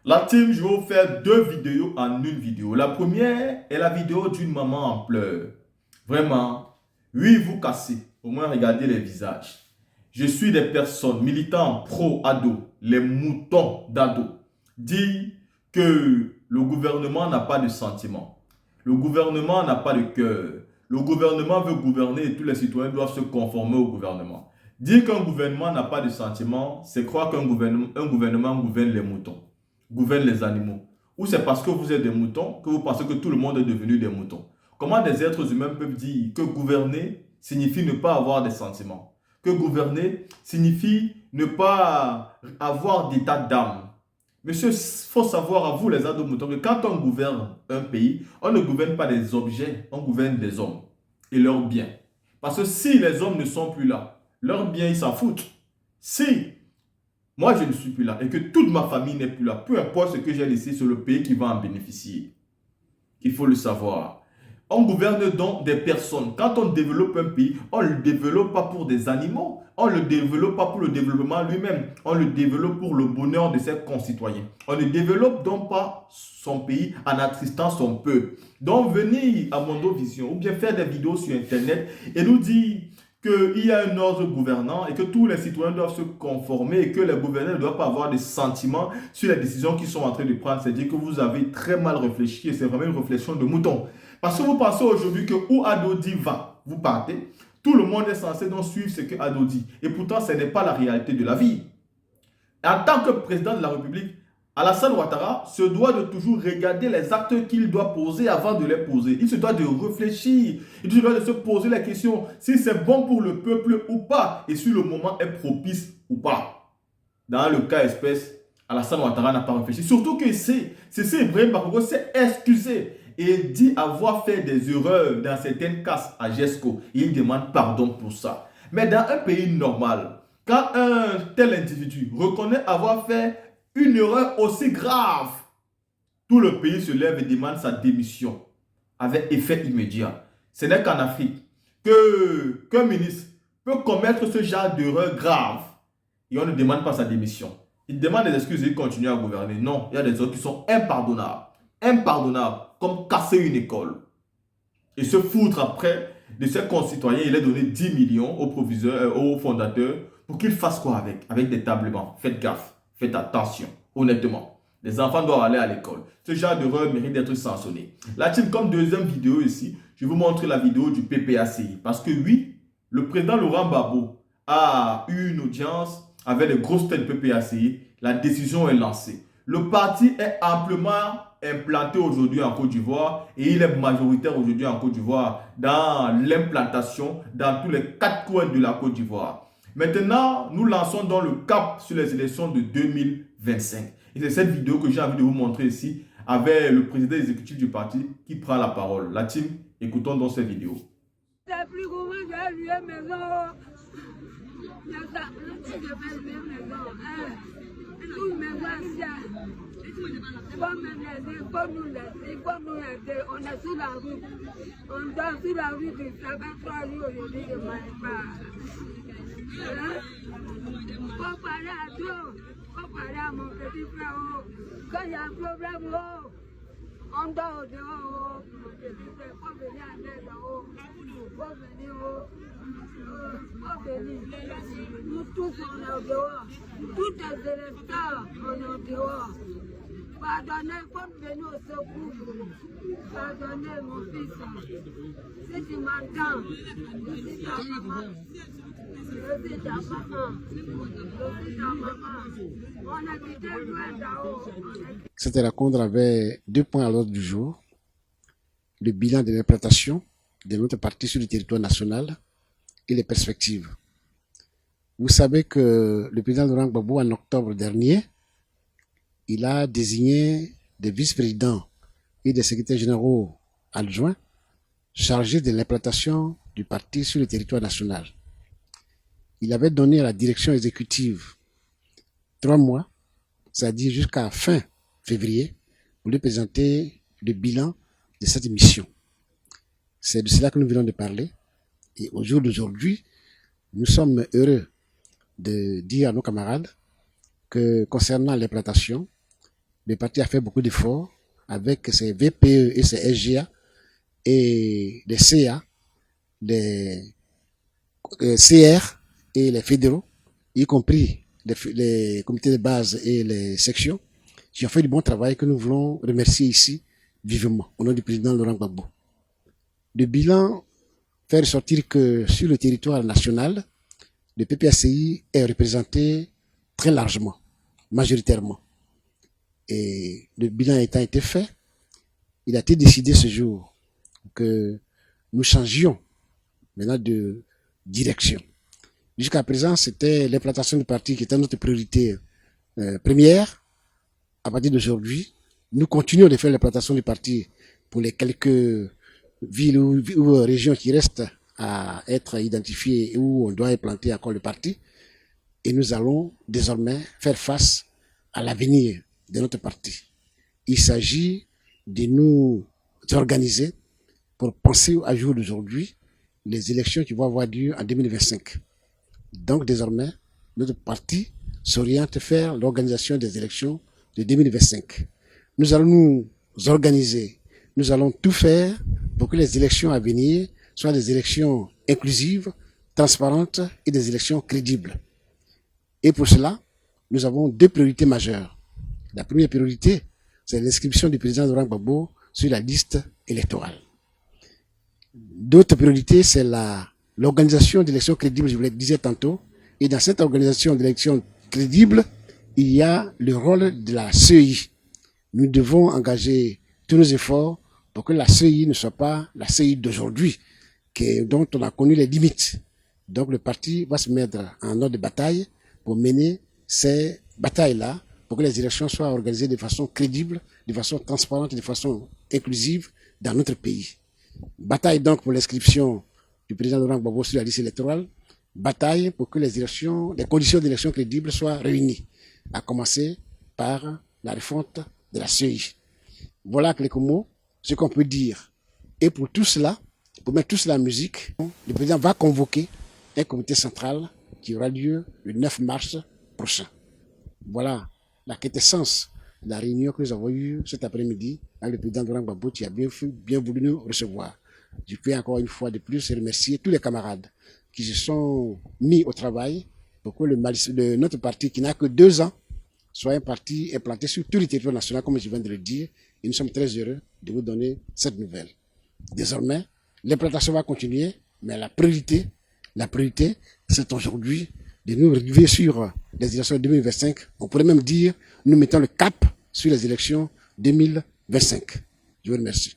La team, je vais vous faire deux vidéos en une vidéo. La première est la vidéo d'une maman en pleurs. Vraiment, oui, vous cassez. Au moins, regardez les visages. Je suis des personnes militantes pro-ado, les moutons d'ado, dit que le gouvernement n'a pas de sentiment. Le gouvernement n'a pas de cœur. Le gouvernement veut gouverner et tous les citoyens doivent se conformer au gouvernement. Dire qu'un gouvernement n'a pas de sentiment, c'est croire qu'un gouvernement gouverne les moutons, gouverne les animaux. Ou c'est parce que vous êtes des moutons que vous pensez que tout le monde est devenu des moutons. Comment des êtres humains peuvent dire que gouverner signifie ne pas avoir des sentiments? Que gouverner signifie ne pas avoir d'état d'âme? Monsieur, il faut savoir à vous les ados-moutons que quand on gouverne un pays, on ne gouverne pas des objets, on gouverne des hommes et leurs biens. Parce que si les hommes ne sont plus là, leurs biens, ils s'en foutent. Si moi je ne suis plus là et que toute ma famille n'est plus là, peu importe ce que j'ai laissé, c'est le pays qui va en bénéficier. Il faut le savoir. On gouverne donc des personnes. Quand on développe un pays, on ne le développe pas pour des animaux. On ne le développe pas pour le développement lui-même. On le développe pour le bonheur de ses concitoyens. On ne développe donc pas son pays en attristant son peuple. Donc venir à Mondovision ou bien faire des vidéos sur Internet et nous dire qu'il y a un ordre gouvernant et que tous les citoyens doivent se conformer et que les gouverneurs ne doivent pas avoir de sentiments sur les décisions qu'ils sont en train de prendre. C'est-à-dire que vous avez très mal réfléchi et c'est vraiment une réflexion de mouton. Parce que vous pensez aujourd'hui que où Ado dit va, vous partez. Tout le monde est censé donc suivre ce que Ado dit. Et pourtant, ce n'est pas la réalité de la vie. En tant que président de la République, Alassane Ouattara se doit de toujours regarder les actes qu'il doit poser avant de les poser. Il se doit de réfléchir. Il se doit de se poser la question si c'est bon pour le peuple ou pas et si le moment est propice ou pas. Dans le cas espèce, Alassane Ouattara n'a pas réfléchi. Surtout que c'est Ibrahim Bakoko s'est excusé et dit avoir fait des erreurs dans certaines casses à GESCO. Et il demande pardon pour ça. Mais dans un pays normal, quand un tel individu reconnaît avoir fait une erreur aussi grave, tout le pays se lève et demande sa démission avec effet immédiat. Ce n'est qu'en Afrique qu'un ministre peut commettre ce genre d'erreur grave et on ne demande pas sa démission. Il demande des excuses et il continue à gouverner. Non, il y a des autres qui sont impardonnables. Impardonnables, comme casser une école. Et se foutre après de ses concitoyens, il a donné 10 millions au proviseur, au fondateur, pour qu'il fasse quoi avec? Avec des tablements. Faites gaffe, faites attention, honnêtement. Les enfants doivent aller à l'école. Ce genre d'erreur mérite d'être sanctionné. La team, comme deuxième vidéo ici, je vais vous montrer la vidéo du PPACI. Parce que oui, le président Laurent Gbagbo a eu une audience avec les grosses têtes PPACI. La décision est lancée. Le parti est amplement implanté aujourd'hui en Côte d'Ivoire et il est majoritaire aujourd'hui en Côte d'Ivoire dans l'implantation dans tous les quatre coins de la Côte d'Ivoire. Maintenant, nous lançons dans le cap sur les élections de 2025. Et c'est cette vidéo que j'ai envie de vous montrer ici avec le président exécutif du parti qui prend la parole. La team, écoutons dans cette vidéo. On est sur la rue. On dort sur la rue depuis 3 jours aujourd'hui de Maïpa. Faut parler à toi. Faut parler à mon petit frère. Quand il y a un problème, on dort dehors. Mon petit frère, faut venir en aide. Faut venir. Faut venir. Nous tous, on est dehors. Tous les électeurs, on est dehors. Pardonnez, faut venir au secours. Pardonnez mon fils. Si tu m'entends, je suis ta maman. Je suis ta maman. Je suis ta maman. On habitait loin d'en-haut. Cette rencontre avait 2 points à l'ordre du jour. Le bilan de l'implantation de notre parti sur le territoire national et les perspectives. Vous savez que le président Laurent Gbagbo, en octobre dernier, il a désigné des vice-présidents et des secrétaires généraux adjoints chargés de l'implantation du parti sur le territoire national. Il avait donné à la direction exécutive 3 mois, c'est-à-dire jusqu'à fin février, pour lui présenter le bilan de cette mission. C'est de cela que nous venons de parler. Et au jour d'aujourd'hui, nous sommes heureux de dire à nos camarades que concernant l'implantation, le parti a fait beaucoup d'efforts avec ses VPE et ses SGA et les CA, les CR et les fédéraux, y compris les comités de base et les sections, qui ont fait du bon travail que nous voulons remercier ici vivement au nom du président Laurent Gbagbo. Le bilan fait ressortir que sur le territoire national, le PPACI est représenté très largement, majoritairement. Et le bilan étant été fait, il a été décidé ce jour que nous changions maintenant de direction. Jusqu'à présent, c'était l'implantation du parti qui était notre priorité première. À partir d'aujourd'hui, nous continuons de faire l'implantation du parti pour les quelques villes ou régions qui restent à être identifiées et où on doit implanter encore le parti. Et nous allons désormais faire face à l'avenir de notre parti. Il s'agit de nous organiser pour penser à jour d'aujourd'hui les élections qui vont avoir lieu en 2025. Donc désormais, notre parti s'oriente vers l'organisation des élections de 2025. Nous allons nous organiser, nous allons tout faire pour que les élections à venir soient des élections inclusives, transparentes et des élections crédibles. Et pour cela, nous avons deux priorités majeures. La première priorité, c'est l'inscription du président Laurent Gbagbo sur la liste électorale. D'autres priorités, c'est l'organisation d'élections crédibles, je vous le disais tantôt. Et dans cette organisation d'élections crédibles, il y a le rôle de la CEI. Nous devons engager tous nos efforts pour que la CEI ne soit pas la CEI d'aujourd'hui, dont on a connu les limites. Donc le parti va se mettre en ordre de bataille pour mener ces batailles-là, pour que les élections soient organisées de façon crédible, de façon transparente, de façon inclusive dans notre pays. Bataille donc pour l'inscription du président Laurent Gbagbo sur la liste électorale, bataille pour que les conditions d'élection crédibles soient réunies, à commencer par la refonte de la CEI. Voilà quelques mots, ce qu'on peut dire. Et pour tout cela, pour mettre tout cela en musique, le président va convoquer un comité central qui aura lieu le 9 mars prochain. Voilà la quintessence de la réunion que nous avons eue cet après-midi avec le président Laurent Gbagbo qui a bien voulu nous recevoir. Je peux encore une fois de plus remercier tous les camarades qui se sont mis au travail pour que notre parti, qui n'a que 2 ans, soit un parti implanté sur tout le territoire national, comme je viens de le dire, et nous sommes très heureux de vous donner cette nouvelle. Désormais, l'implantation va continuer, mais la priorité, c'est aujourd'hui de nous arriver sur les élections 2025. On pourrait même dire, nous mettons le cap sur les élections 2025. Je vous remercie.